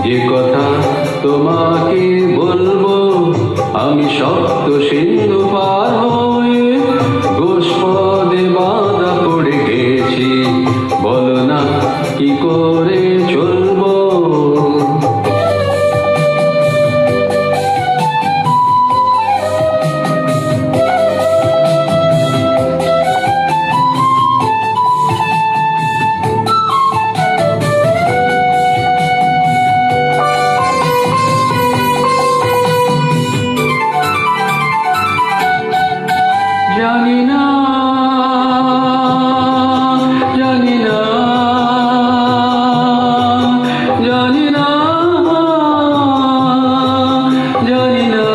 যে কথা তোমাকে বলবো, আমি সপ্ত সিন্ধু পার হয়ে গোষ্পদে বাঁধা পড়ে গেছি। বলো না কি করে চলবো। জানি না, জানি না, জানি না, জানি না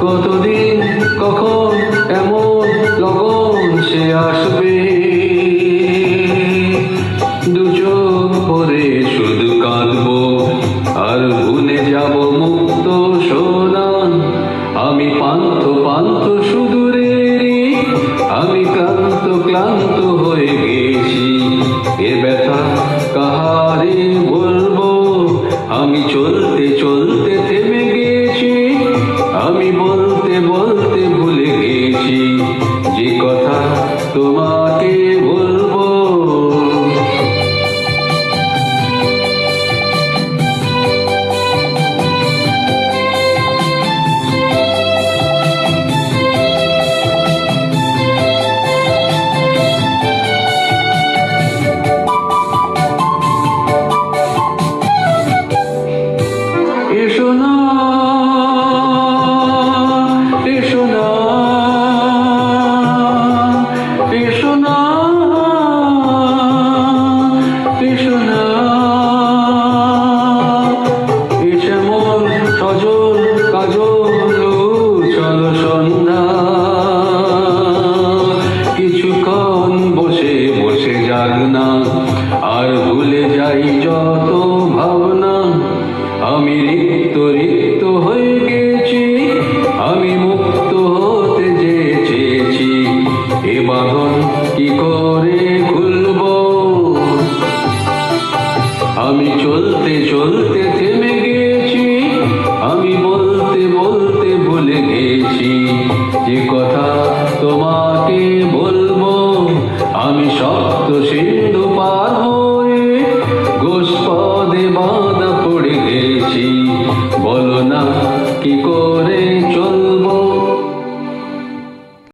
কতদিন কখন এমন লগন সে আসবে। দু চোখ ভরে শুধু কাঁদবো আর ভুলে যাব মুক্ত সোনা। আমি পান্থ পান্থ সুদূরেরই, আমি ক্লান্ত ক্লান্ত হয়ে গেছি। এ ব্যথা কাহারে বলবো, আমি চলতে চলতে থেমে গেছি। আমি বলতে বলতে ভুলে গেছি যে কথা তোমাকে বলবো। এসো না, এসো না, এসো না, এসো না। এ যেমন সজল কাজল চলো সন্ধ্যা, কিছুক্ষণ বসে বসে যাক না আর ভুলে যাই যত ভাবনা। আমি রিক্ত রিক্ত হয়ে গেছি, আমি মুক্ত হতে যে চেয়েছি। এ বাঁধন কি করে খুলবো। আমি চলতে চলতে থেমে গেছি, আমি বলতে বলতে ভুলে গেছি যে কথা তোমাকে বলবো। আমি শক্ত